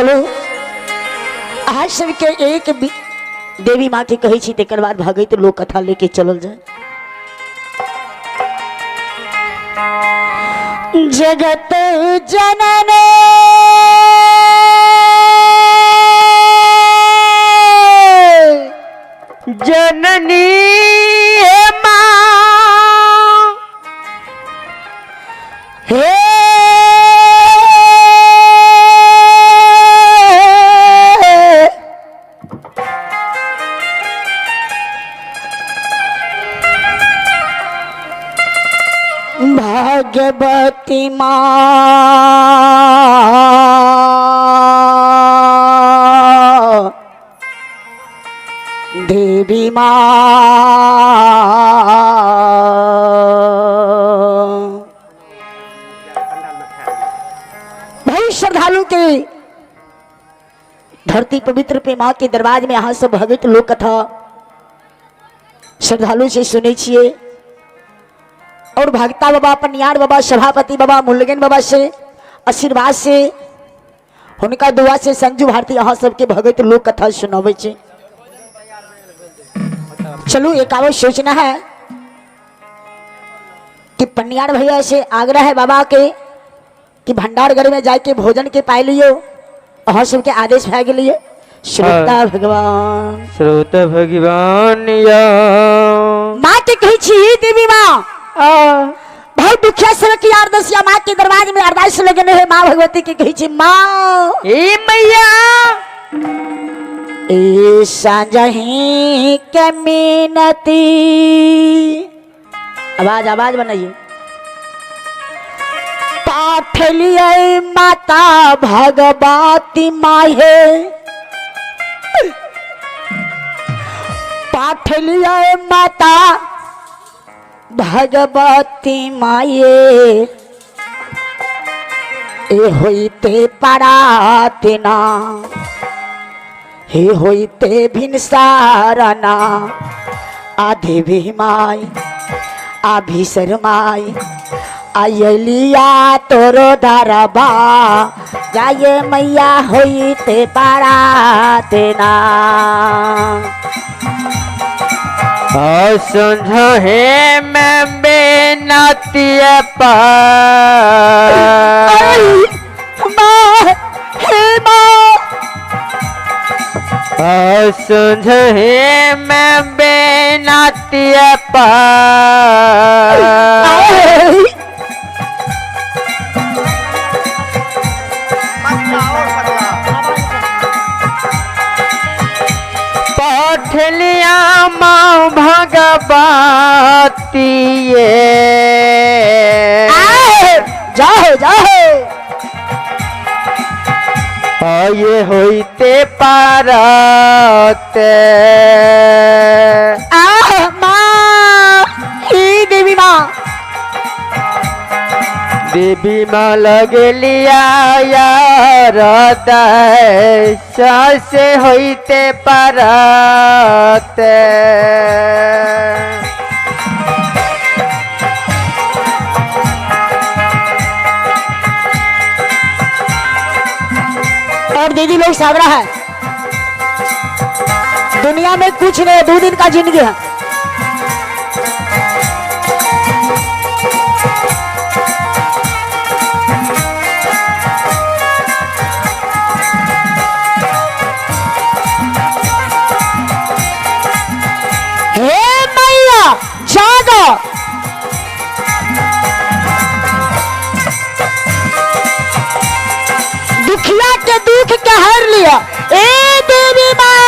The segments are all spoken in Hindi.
चलो आज सबके एक देवी माँ के कही छी तेकर बाद भागे तो लोक कथा लेके चलल जाए। जगत जनने जननी माँ हे भाग्यवती माँ देवी माँ भाई श्रद्धालु के धरती पवित्र पे माँ के दरबार में यहाँ सब भगत लोक कथा श्रद्धालु से सुने छिए और भगता बाबा पनियार बाबा सभापति बाबा मुल्लगन बाबा से आशीर्वाद से उनका दुआ से संजू भारती यहाँ सबके भगत लोक कथा सुनावे छे। चलो एक आवश्यक सोचना है कि पनियार भैया से आग्रह है बाबा के कि भंडार घर में जाके भोजन के पाए लियो यहाँ सबके आदेश भे गए। श्रोता भगवान या माँ के कही छी देवी माँ भाई दुखिया सेवक की आरदसिया माँ के दरबार में अरदास लगने है। माँ भगवती की कही छी माँ ए मैया ए साजही के मिनती आवाज आवाज बनाइए पाठ लिए माता भगवती माहे पाठ लिए माता भगवती माये ए होइते परातना हे होइते भिनसारना आधे भी माई आभीसर माई आयलिया तोरो दरबा जाये मैया होइते परातना संझे में बेनतिय संझे में बेनतिय पठलिया माँ भगवती जाओ जाओ ये होइते पारत माँ ही देवी माँ देवी माँ लगलिया यार से होइते पारत और दीदी लोग सावरा है दुनिया में कुछ नहीं 2 दिन का जिंदगी है। हे मैया जागो दुखिया के दुख के हर लिया ए देवी माँ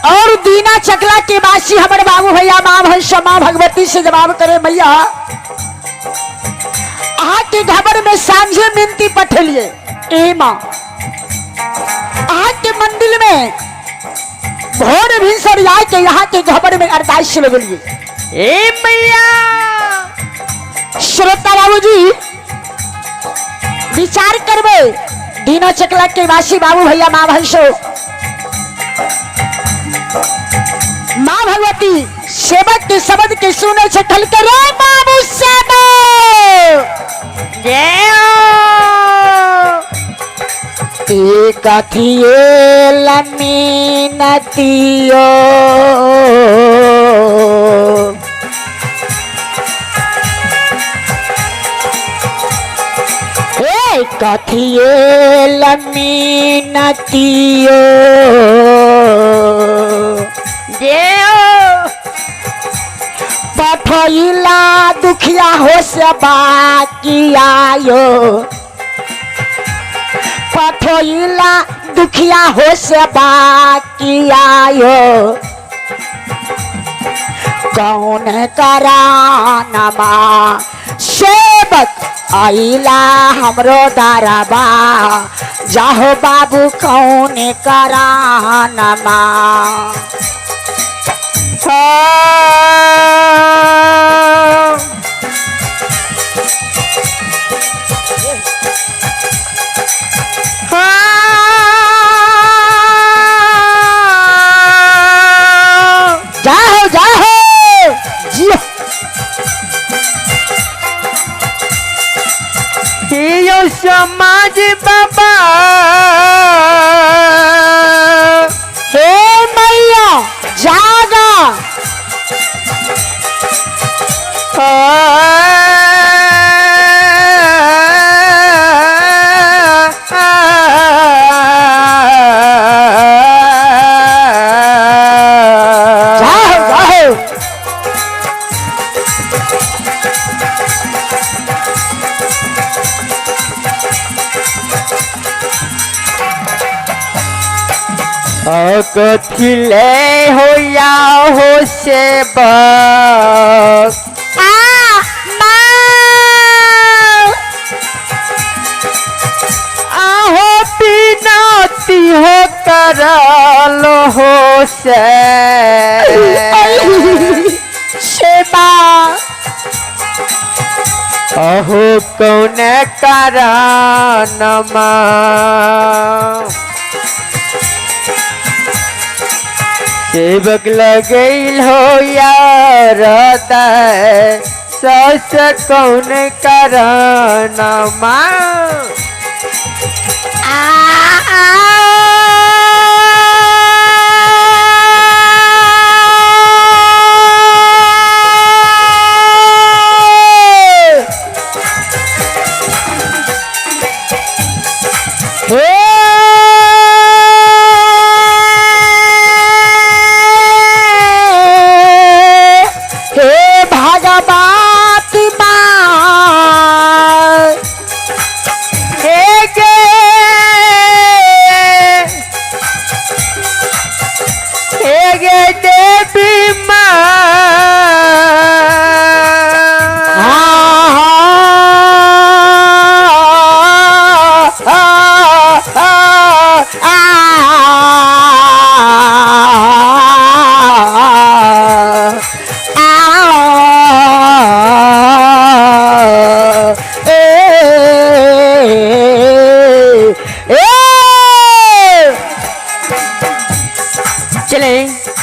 और दीना चकला के वासी हमारे बाबू भैया माँ भैया माँ भगवती से जवाब करे मैया के घबर में सांझे मिनती पठलिए ए माँ के मंदिर में भोर भी लिया के यहाँ के घबर में अरदास लगलिए। ए मैया श्रोता बाबू जी विचार करबे दीना चकला के वासी बाबू भैया माँ भैंसो माँ भगवती सेवक के शब्द के सुने से ठल के रे बाबू सेवक एक अथिये लमीनतियो एक अथिये लमीनतियो पठइला दुखिया हो से बाकी आयो पठइला दुखिया हो से बाकी आयो कौन करानमा सेवक आइला हमरो दाराबा जाहो बाबू कौन करानमा जाओ जाओ जियो यो समाज बाबा हे मैया जागा जाओ जाओ कथिले हो या हो से बस आहो बिनती हो करलो हो से सेवा अहो कौन कारणमा सेवक लगैल हो यार सस कौन कारणमा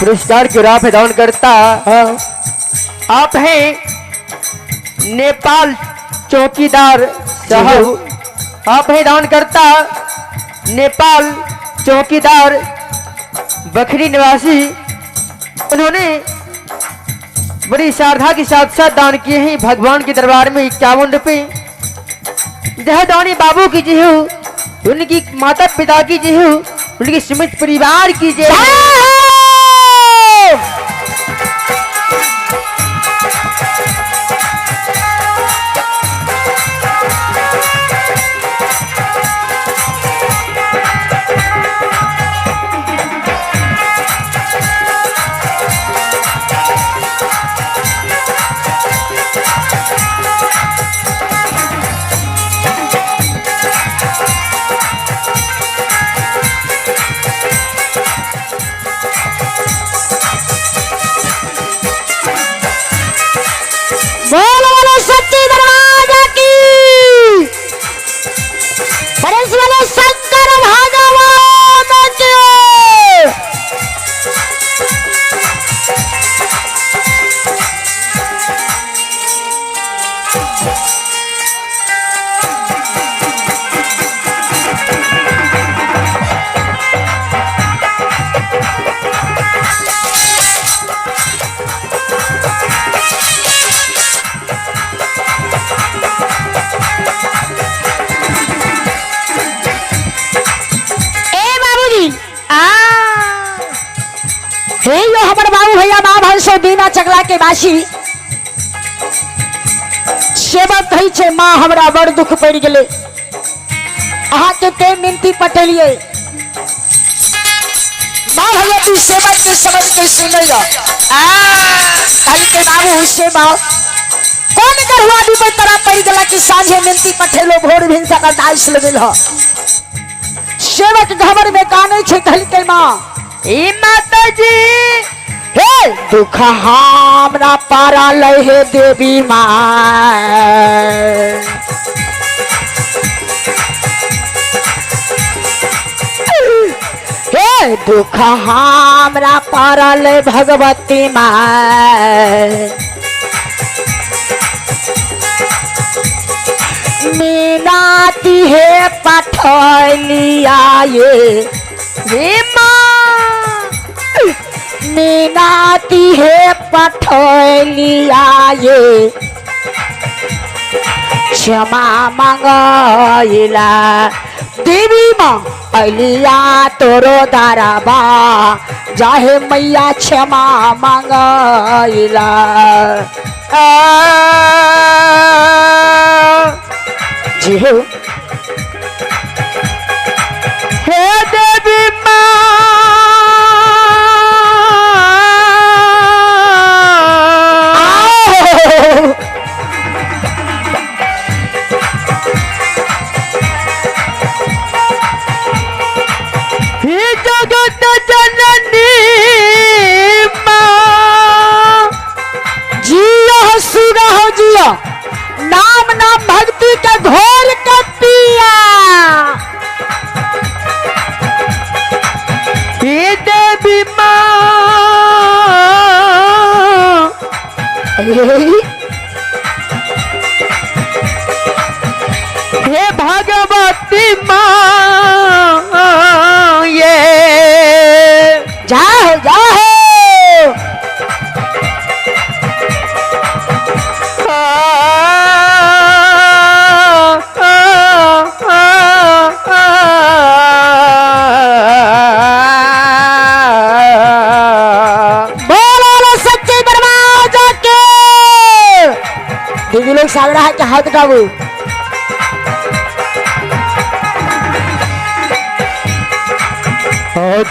पुरस्कार की राह प्रदान करता आप हैं नेपाल चौकीदार साहब, आप हैं दान करता नेपाल चौकीदार बखरी निवासी। उन्होंने बड़ी श्रद्धा के साथ साथ दान किए हैं भगवान के दरबार में 51 रुपये। जय दानी बाबू की जय हो, उनकी माता पिता की जय हो, उनके समस्त परिवार की जय हो। हे यो हमर बाबू भैया माँ भरसो दीना चकला के बासी सेवा कही छे माँ हमरा बड़ दुख पड़ गेले अहाँ के ते मिनती पटेलिए माँ भैया तू सेवा के समझ के सुनैया कही के बाबू सेवा कौन कर हुआ भी पर तरह पड़ गला कि साझे मिनती पठेलो भोर भिनसा का दाइस लगल ह सेवक घबर में काने छे कही के माँ ए माता जी हे दुख हमरा पारा लहे देवी माँ हे दुख हमरा पारा ले भगवती माँ मीनाती है पठलिया ये हे माँ मीनाती है पठलिया ये क्षमा मंगला देवी माँ अलिया तोरो दाराबा जाहे मैया क्षमा मंगला जी हो हे देवी जगत जननी माँ जिया सुना हो जिया नाम नाम भक्ति का घोर कर पिया हे देवी माँ हे भगवती माँ ये जाओ जाओ सच्चे दरवाजा के दीदी लोग साग रहा है कि हाथ उठाओ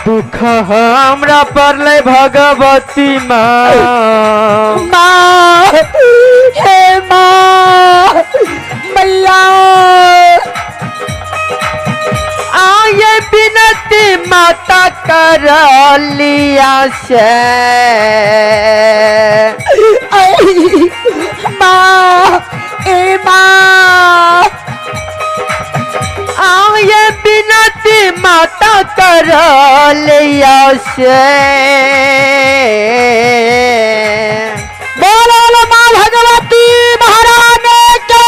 दुख हमरा परले भगवती माँ माँ हे माँ मैया आये बिनती माता कर लिया से माँ ए माँ आये बिनती माता कर लिया से बोलो माँ भगवती महारानी के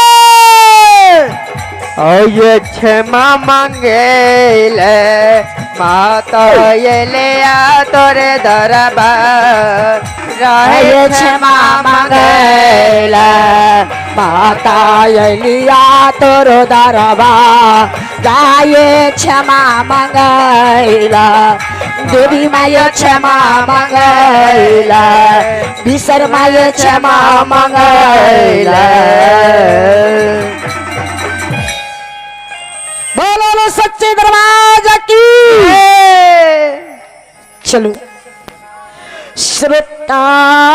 ये क्षमा मांगेले माता ये ले आ तोरे दरबार ये क्षमा मंगला माता लिया तोरो दरबा गाये क्षमा मंगला देवी माय क्षमा मंगला विसर माय क्षमा मंगला बोलो सच्चे दरवाजा की चलो श्रोता